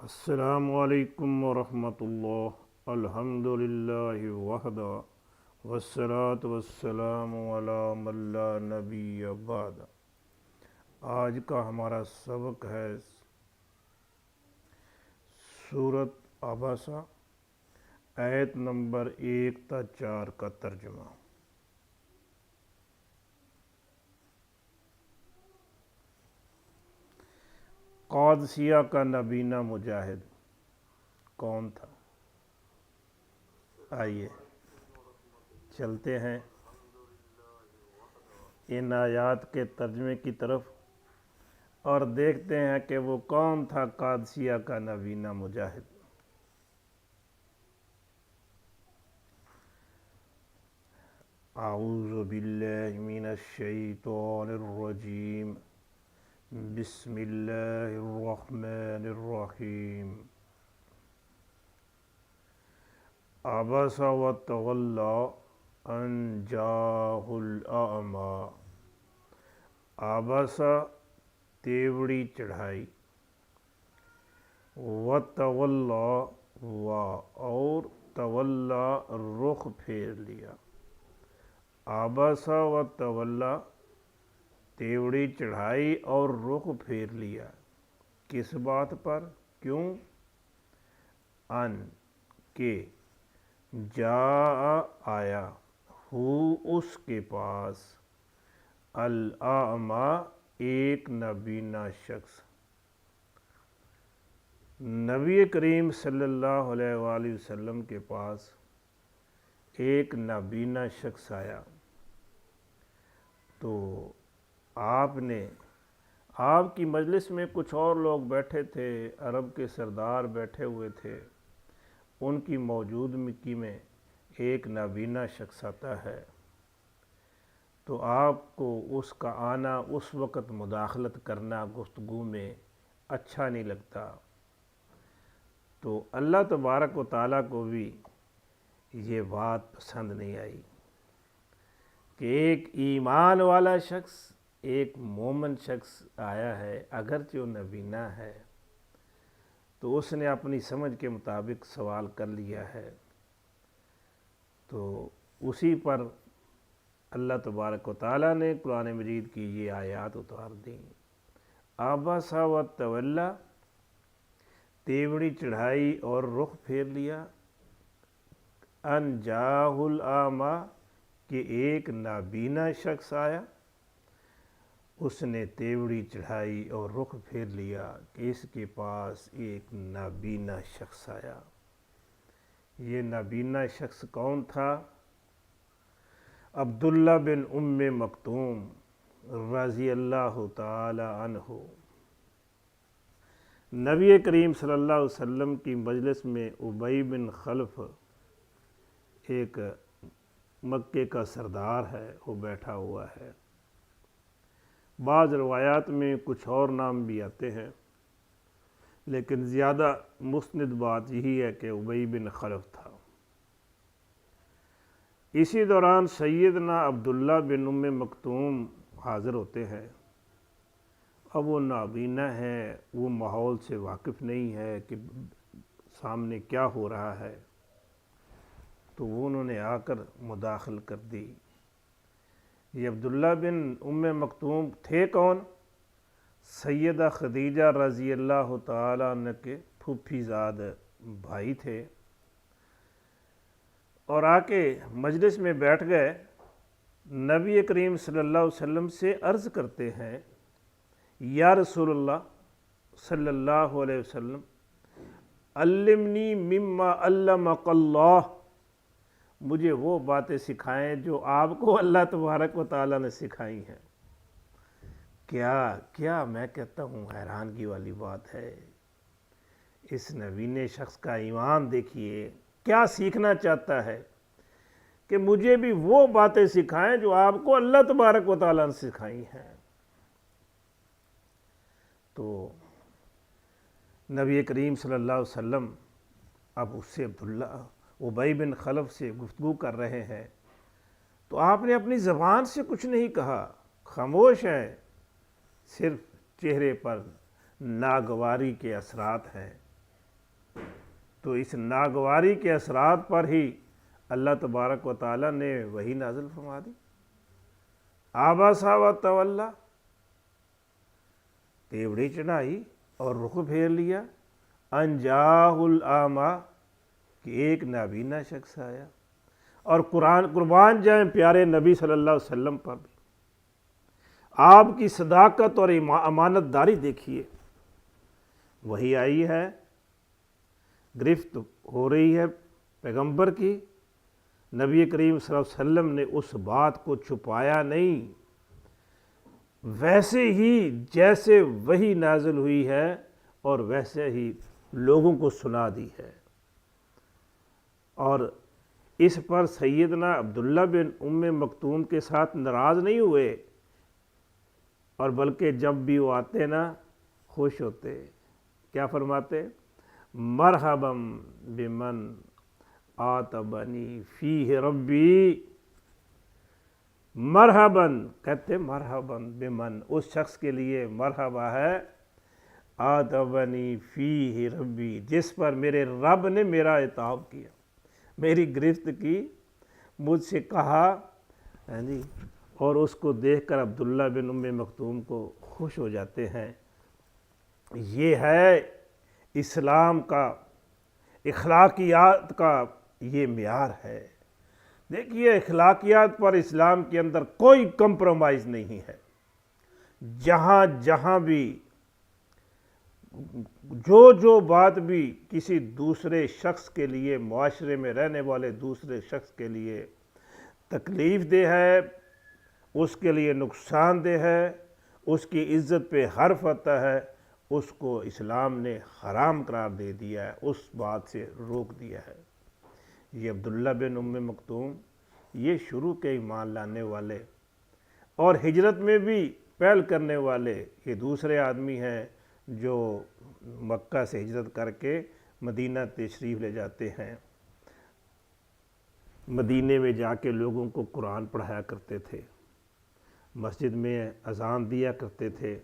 السلام علیکم ورحمۃ اللہ الحمد للہ وحدہ والصلاة والسلام علی من لا نبی بعد۔ آج کا ہمارا سبق ہے سورۃ عبسہ آیت نمبر 1 تا 4 کا ترجمہ۔ قادسیہ کا نبینہ مجاہد کون تھا؟ آئیے چلتے ہیں ان آیات کے ترجمے کی طرف اور دیکھتے ہیں کہ وہ کون تھا قادسیہ کا نبینہ مجاہد۔ اعوذ باللہ من الشیطان الرجیم، بسم اللہ الرحمن الرحیم۔ عبس وتولی ان جاءہ الاعمی۔ عبس تیوڑی چڑھائی، وتولی اور تولی رخ پھیر لیا۔ عبس وتولی تیوڑی چڑھائی اور رخ پھیر لیا، کس بات پر؟ کیوں؟ ان کہ جاء آیا، ہو اس کے پاس، الاعمی ایک نابینا شخص۔ نبی کریم صلی اللہ علیہ وآلہ وسلم کے پاس ایک نابینا شخص آیا تو آپ کی مجلس میں کچھ اور لوگ بیٹھے تھے، عرب کے سردار بیٹھے ہوئے تھے، ان کی موجودگی میں ایک نابینا شخص آتا ہے تو آپ کو اس کا آنا، اس وقت مداخلت کرنا گفتگو میں اچھا نہیں لگتا۔ تو اللہ تبارک و تعالیٰ کو بھی یہ بات پسند نہیں آئی کہ ایک ایمان والا شخص، ایک مومن شخص آیا ہے، اگرچہ وہ نبینہ ہے، تو اس نے اپنی سمجھ کے مطابق سوال کر لیا ہے۔ تو اسی پر اللہ تبارک و تعالیٰ نے قرآن مجید کی یہ آیات اتار دیں۔ عبس وتولی، تیوڑی چڑھائی اور رخ پھیر لیا، ان جاءہ الاعمی کہ ایک نابینا شخص آیا۔ اس نے تیوڑی چڑھائی اور رخ پھیر لیا کہ اس کے پاس ایک نابینا شخص آیا۔ یہ نابینا شخص کون تھا؟ عبداللہ بن ام مکتوم رضی اللہ تعالی عنہ۔ نبی کریم صلی اللہ علیہ وسلم کی مجلس میں ابی بن خلف، ایک مکے کا سردار ہے، وہ بیٹھا ہوا ہے۔ بعض روایات میں کچھ اور نام بھی آتے ہیں، لیکن زیادہ مستند بات یہی ہے کہ ابی بن خلف تھا۔ اسی دوران سیدنا عبداللہ بن ام مکتوم حاضر ہوتے ہیں۔ اب وہ نابینا ہے، وہ ماحول سے واقف نہیں ہے کہ سامنے کیا ہو رہا ہے، تو وہ انہوں نے آ کر مداخل کر دی۔ یہ عبداللہ بن ام مکتوم تھے کون؟ سیدہ خدیجہ رضی اللہ تعالیٰ عنہ کے پھوپھی زاد بھائی تھے، اور آ کے مجلس میں بیٹھ گئے۔ نبی کریم صلی اللہ علیہ وسلم سے عرض کرتے ہیں، یا رسول اللہ صلی اللہ علیہ وسلم، علمنی مما علمک اللہ، مجھے وہ باتیں سکھائیں جو آپ کو اللہ تبارک و تعالیٰ نے سکھائی ہیں۔ کیا میں کہتا ہوں حیرانگی والی بات ہے۔ اس نبینے شخص کا ایمان دیکھیے، کیا سیکھنا چاہتا ہے کہ مجھے بھی وہ باتیں سکھائیں جو آپ کو اللہ تبارک و تعالیٰ نے سکھائی ہیں۔ تو نبی کریم صلی اللہ علیہ وسلم اب اس سے ابی بن خلف سے گفتگو کر رہے ہیں، تو آپ نے اپنی زبان سے کچھ نہیں کہا، خاموش ہیں، صرف چہرے پر ناگواری کے اثرات ہیں۔ تو اس ناگواری کے اثرات پر ہی اللہ تبارک و تعالیٰ نے وہی نازل فرما دی، آباسا و تولا، تیوڑی چڑھائی اور رخ پھیر لیا، انجاہ الاعمیٰ، کہ ایک نابینا شخص آیا۔ اور قربان جائیں پیارے نبی صلی اللہ علیہ وسلم پر بھی آپ کی صداقت اور امانت داری دیکھیے، وہی آئی ہے، گرفت ہو رہی ہے پیغمبر کی، نبی کریم صلی اللہ علیہ وسلم نے اس بات کو چھپایا نہیں، ویسے ہی جیسے وہی نازل ہوئی ہے اور ویسے ہی لوگوں کو سنا دی ہے۔ اور اس پر سیدنا عبداللہ بن ام مکتوم کے ساتھ ناراض نہیں ہوئے، اور بلکہ جب بھی وہ آتے نا خوش ہوتے، کیا فرماتے؟ مرحبا بمن آتبنی فیہ ربی، مرحباً، کہتے مرحباً بمن، اس شخص کے لیے مرحبا ہے، آتبنی فیہ ربی، جس پر میرے رب نے میرا عتاب کیا، میری گرفت کی، مجھ سے کہا، جی، اور اس کو دیکھ کر عبداللہ بن ام مکتوم کو خوش ہو جاتے ہیں۔ یہ ہے اسلام کا، اخلاقیات کا یہ معیار ہے۔ دیکھیے اخلاقیات پر اسلام کے اندر کوئی کمپرومائز نہیں ہے، جہاں جہاں بھی جو بات بھی کسی دوسرے شخص کے لیے، معاشرے میں رہنے والے دوسرے شخص کے لیے تکلیف دہ ہے، اس کے لیے نقصان دہ ہے، اس کی عزت پہ حرف آتا ہے، اس کو اسلام نے حرام قرار دے دیا ہے، اس بات سے روک دیا ہے۔ یہ عبداللہ بن ام مکتوم، یہ شروع کے ایمان لانے والے اور ہجرت میں بھی پہل کرنے والے یہ دوسرے آدمی ہیں جو مکہ سے ہجرت کر کے مدینہ تشریف لے جاتے ہیں، مدینے میں جا کے لوگوں کو قرآن پڑھایا کرتے تھے، مسجد میں اذان دیا کرتے تھے۔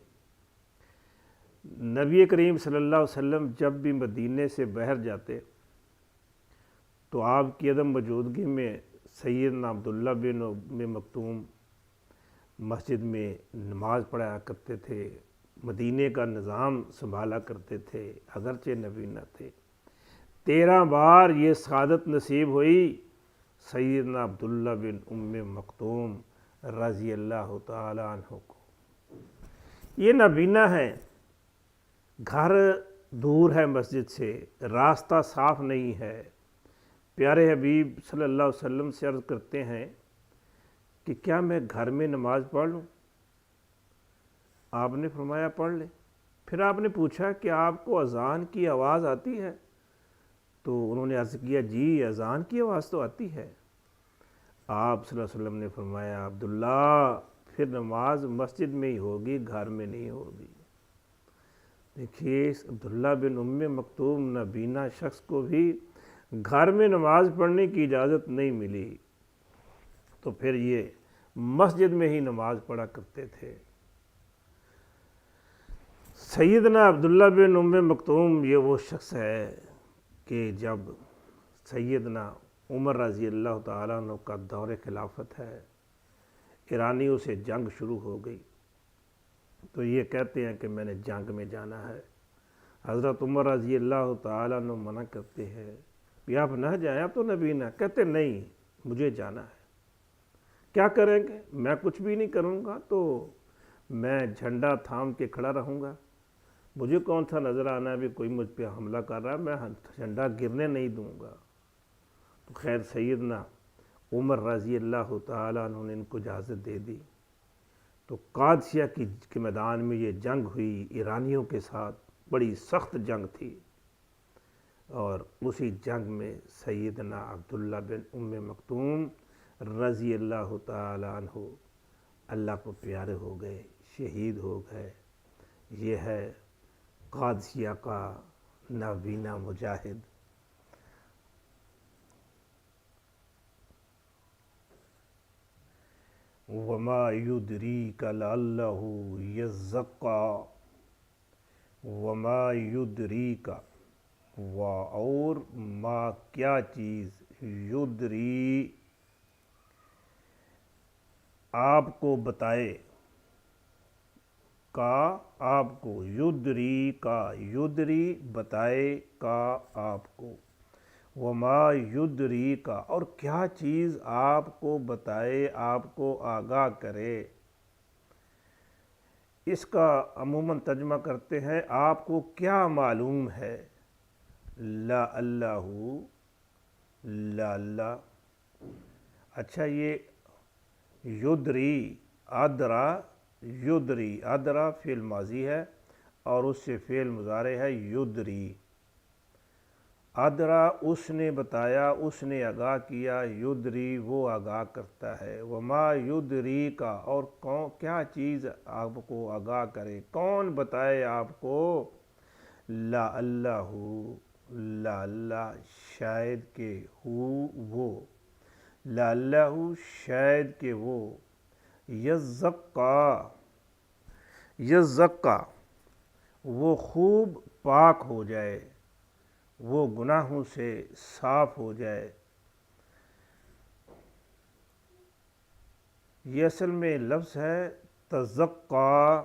نبی کریم صلی اللہ علیہ وسلم جب بھی مدینے سے باہر جاتے تو آپ کی عدم موجودگی میں سیدنا عبداللہ بن ام مکتوم مسجد میں نماز پڑھایا کرتے تھے، مدینے کا نظام سنبھالا کرتے تھے، اگرچہ نبی نہ تھے۔ 13 بار یہ سعادت نصیب ہوئی سیدنا عبداللہ بن ام مکتوم رضی اللہ تعالی عنہ کو۔ یہ نابینا ہے، گھر دور ہے مسجد سے، راستہ صاف نہیں ہے، پیارے حبیب صلی اللہ علیہ وسلم سے عرض کرتے ہیں کہ کیا میں گھر میں نماز پڑھ لوں؟ آپ نے فرمایا پڑھ لیں۔ پھر آپ نے پوچھا کہ آپ کو اذان کی آواز آتی ہے؟ تو انہوں نے عرض کیا جی اذان کی آواز تو آتی ہے۔ آپ صلی اللہ علیہ وسلم نے فرمایا عبداللہ پھر نماز مسجد میں ہی ہوگی، گھر میں نہیں ہوگی۔ دیکھیے عبداللہ بن ام مکتوم نابینا شخص کو بھی گھر میں نماز پڑھنے کی اجازت نہیں ملی، تو پھر یہ مسجد میں ہی نماز پڑھا کرتے تھے۔ سیدنا عبداللہ بن ام مکتوم یہ وہ شخص ہے کہ جب سیدنا عمر رضی اللہ تعالیٰ عنہ کا دور خلافت ہے، ایرانیوں سے جنگ شروع ہو گئی، تو یہ کہتے ہیں کہ میں نے جنگ میں جانا ہے۔ حضرت عمر رضی اللہ تعالیٰ عنہ منع کرتے ہیں کہ آپ نہ جائیں، آپ تو نبی نہ، کہتے نہیں مجھے جانا ہے۔ کیا کریں گے؟ میں کچھ بھی نہیں کروں گا، تو میں جھنڈا تھام کے کھڑا رہوں گا، مجھے کون سا نظر آنا ہے بھی کوئی مجھ پہ حملہ کر رہا ہے، میں جھنڈا گرنے نہیں دوں گا۔ تو خیر سیدنا عمر رضی اللہ تعالیٰ عنہ نے ان کو اجازت دے دی، تو قادسیہ کے میدان میں یہ جنگ ہوئی ایرانیوں کے ساتھ، بڑی سخت جنگ تھی، اور اسی جنگ میں سیدنا عبداللہ بن ام مکتوم رضی اللہ تعالی عنہ اللہ کو پیارے ہو گئے، شہید ہو گئے۔ یہ ہے قادسیہ کا نابینا مجاہد۔ وما یدریک لعلہ یزکیٰ، وما یدریک، اور ما کیا چیز، یدری آپ کو بتائے، کا آپ کو، یدری کا یدری بتائے کا آپ کو، وما یدری کا اور کیا چیز آپ کو بتائے، آپ کو آگاہ کرے۔ اس کا عموماً ترجمہ کرتے ہیں آپ کو کیا معلوم ہے، لا اللہ، لا اللہ۔ اچھا یہ یدری، ادرا، یدری، ادرا فعل ماضی ہے اور اس سے فعل مضارع ہے یدری۔ ادرا اس نے بتایا، اس نے آگاہ کیا، یدری وہ آگاہ کرتا ہے۔ وما یدری کا اور کیا چیز آپ کو آگاہ کرے، کون بتائے آپ کو، لا اللہ، لا اللہ شاید کہ وہ، لا اللہ شاید کہ وہ، یزکا، یزکا وہ خوب پاک ہو جائے، وہ گناہوں سے صاف ہو جائے۔ یہ اصل میں لفظ ہے تزکا۔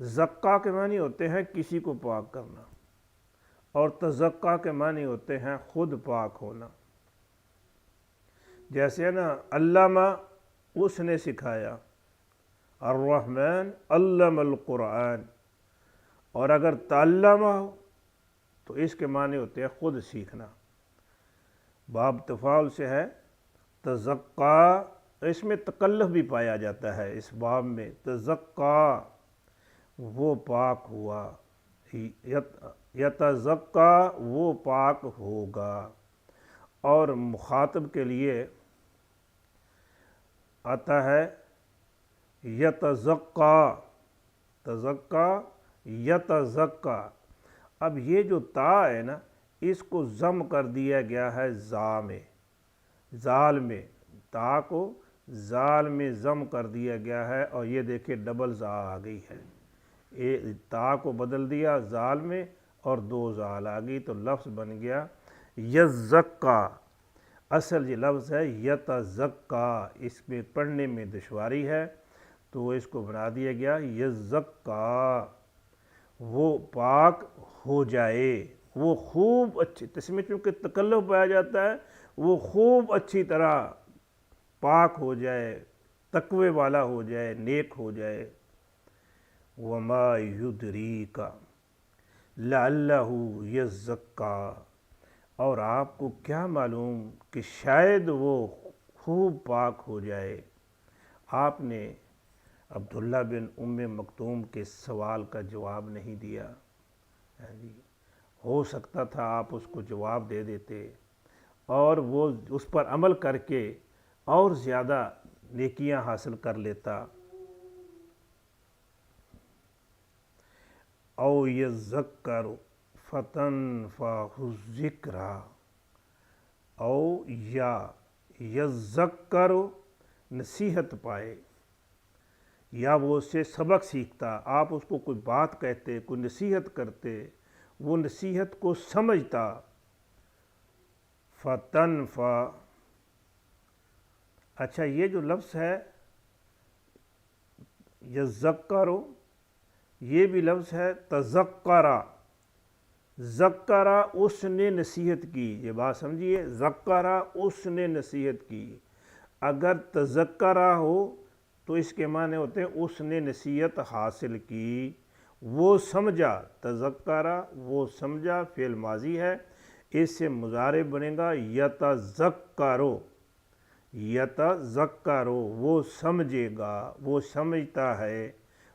زکا کے معنی ہوتے ہیں کسی کو پاک کرنا، اور تزکا کے معنی ہوتے ہیں خود پاک ہونا۔ جیسے نا علامہ اس نے سکھایا، الرحمن علم القرآن، اور اگر تعلمہ ہو تو اس کے معنی ہوتے ہیں خود سیکھنا۔ باب تفاعل سے ہے تزکا، اس میں تکلف بھی پایا جاتا ہے اس باب میں، تزکا وہ پاک ہوا، یتزکا وہ پاک ہوگا۔ اور مخاطب کے لیے آتا ہے یتزکا، تزکا یتزکا۔ اب یہ جو تا ہے نا اس کو ضم کر دیا گیا ہے زا میں، زال میں، تا کو زال میں ضم کر دیا گیا ہے، اور یہ دیکھیں ڈبل زا آ گئی ہے، تا کو بدل دیا زال میں اور دو زال آ گئی تو لفظ بن گیا یزکا۔ اصل یہ لفظ ہے یتزکا، اس میں پڑھنے میں دشواری ہے تو اس کو بنا دیا گیا یزکا، وہ پاک ہو جائے، وہ خوب اچھی، اس میں چونکہ تکلف پایا جاتا ہے، وہ خوب اچھی طرح پاک ہو جائے، تقوی والا ہو جائے، نیک ہو جائے۔ وما یدریک لعلہ یزکا اور آپ کو کیا معلوم کہ شاید وہ خوب پاک ہو جائے۔ آپ نے عبداللہ بن ام مکتوم کے سوال کا جواب نہیں دیا، ہو سکتا تھا آپ اس کو جواب دے دیتے اور وہ اس پر عمل کر کے اور زیادہ نیکیاں حاصل کر لیتا۔ او یذکر فتنفعہ الذکریٰ، او یا یذکر نصیحت پائے، یا وہ اس سے سبق سیکھتا، آپ اس کو کوئی بات کہتے، کوئی نصیحت کرتے، وہ نصیحت کو سمجھتا، فتنفع۔ اچھا یہ جو لفظ ہے یذکر، یہ بھی لفظ ہے تذکرہ، ذکرہ اس نے نصیحت کی، یہ بات سمجھیے، ذکرہ اس نے نصیحت کی، اگر تذکرہ ہو تو اس کے معنی ہوتے ہیں اس نے نصیحت حاصل کی، وہ سمجھا، تذکرہ وہ سمجھا فعل ماضی ہے، اس سے مضارع بنے گا یتذکرو، یتذکرو وہ سمجھے گا، وہ سمجھتا ہے،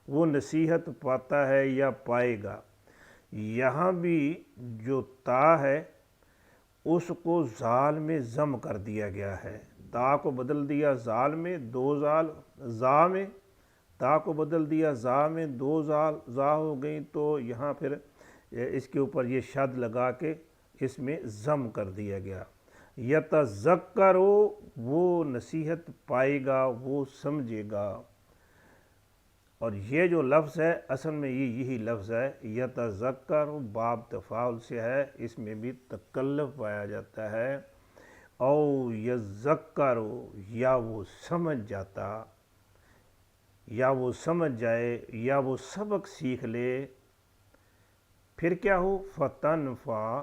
وہ نصیحت پاتا ہے یا پائے گا۔ یہاں بھی جو تا ہے اس کو زال میں ضم کر دیا گیا ہے، تا کو بدل دیا زال میں، دو زال زا میں، تا کو بدل دیا زا میں، دو زال زا ہو گئیں، تو یہاں پھر اس کے اوپر یہ شد لگا کے اس میں ضم کر دیا گیا۔ یتذکرو وہ نصیحت پائے گا، وہ سمجھے گا۔ اور یہ جو لفظ ہے اصل میں یہی لفظ ہے، یتذکر باب تفاعل سے ہے، اس میں بھی تکلف پایا جاتا ہے۔ او یذکر، یا وہ سمجھ جاتا، یا وہ سمجھ جائے، یا وہ سبق سیکھ لے، پھر کیا ہو، فتنفع،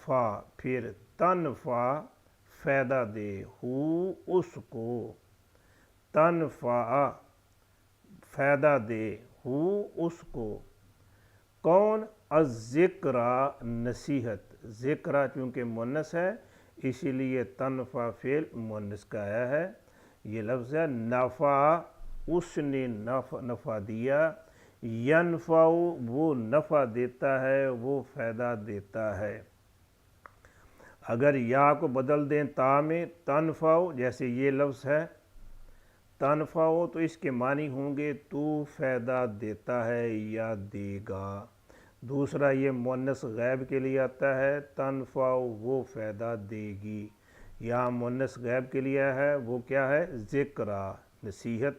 فا پھر تنفع فائدہ دے، ہو اس کو، تنفع فائدہ دے، ہو اس کو، کون، الذکرہ نصیحت، ذکرہ چونکہ مونث ہے اسی لیے تنفع فعل مونث کا آیا ہے۔ یہ لفظ ہے نفع، اس نے نفع دیا، ینفع وہ نفع دیتا ہے، وہ فائدہ دیتا ہے۔ اگر یا کو بدل دیں تا میں، تنفع، جیسے یہ لفظ ہے تنفع، تو اس کے معنی ہوں گے تو فائدہ دیتا ہے یا دے گا۔ دوسرا یہ مونث غائب کے لیے آتا ہے، تنفع وہ فائدہ دے گی۔ یہاں مونث غائب کے لیے ہے، وہ کیا ہے، ذکرہ نصیحت،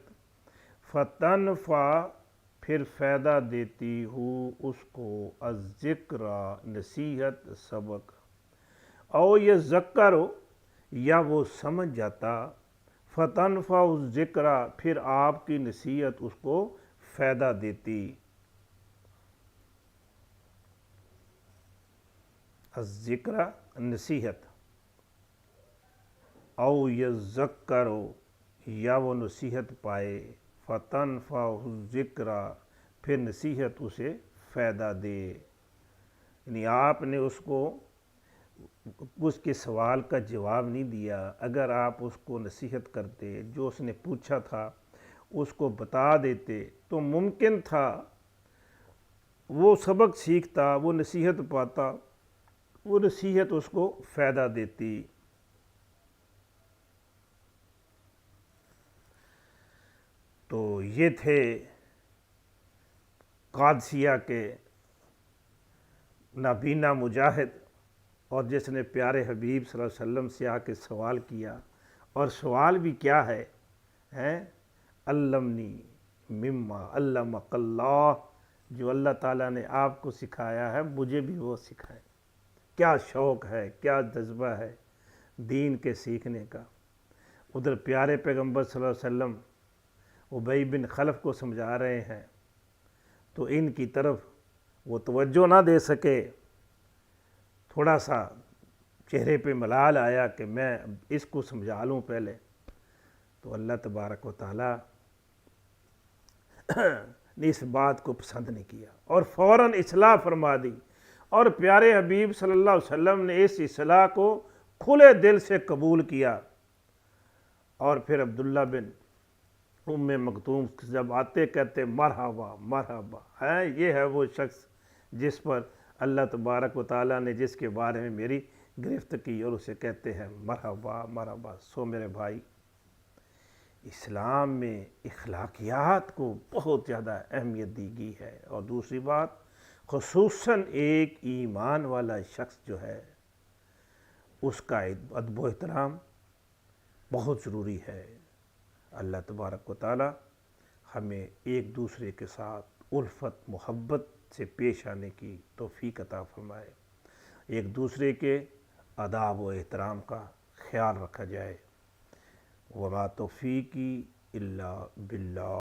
فتنفع پھر فائدہ دیتی ہو اس کو، الذکرہ نصیحت سبق، او یہ ذکر، یا وہ سمجھ جاتا، فتنفع الذکرہ پھر آپ کی نصیحت اس کو فائدہ دیتی، الذکرہ نصیحت، او یذکر یا وہ نصیحت پائے، فتنفع الذکرہ پھر نصیحت اسے فائدہ دے۔ یعنی آپ نے اس کو اس کے سوال کا جواب نہیں دیا، اگر آپ اس کو نصیحت کرتے، جو اس نے پوچھا تھا اس کو بتا دیتے تو ممکن تھا وہ سبق سیکھتا، وہ نصیحت پاتا، وہ نصیحت اس کو فائدہ دیتی۔ تو یہ تھے قادسیہ کے نابینا مجاہد، اور جس نے پیارے حبیب صلی اللہ علیہ وسلم سے آ کے سوال کیا، اور سوال بھی کیا ہے، علمنی مما علمک اللہ، جو اللہ تعالیٰ نے آپ کو سکھایا ہے مجھے بھی وہ سکھائے۔ کیا شوق ہے، کیا جذبہ ہے دین کے سیکھنے کا۔ ادھر پیارے پیغمبر صلی اللہ علیہ وسلم ابی بن خلف کو سمجھا رہے ہیں تو ان کی طرف وہ توجہ نہ دے سکے، تھوڑا سا چہرے پہ ملال آیا کہ میں اس کو سمجھا لوں پہلے، تو اللہ تبارک و تعالیٰ نے اس بات کو پسند نہیں کیا اور فوراً اصلاح فرما دی، اور پیارے حبیب صلی اللہ علیہ وسلم نے اس اصلاح کو کھلے دل سے قبول کیا۔ اور پھر عبداللہ بن ام مکتوم جب آتے کہتے مرحبا مرحبا، یہ ہے وہ شخص جس پر اللہ تبارک و تعالیٰ نے جس کے بارے میں میری گرفت کی، اور اسے کہتے ہیں مرحبا مرحبا۔ سو میرے بھائی، اسلام میں اخلاقیات کو بہت زیادہ اہمیت دی گئی ہے، اور دوسری بات خصوصاً ایک ایمان والا شخص جو ہے اس کا ادب و احترام بہت ضروری ہے۔ اللہ تبارک و تعالی ہمیں ایک دوسرے کے ساتھ الفت محبت سے پیش آنے کی توفیق عطا فرمائے، ایک دوسرے کے آداب و احترام کا خیال رکھا جائے۔ وما توفیقی الا باللہ۔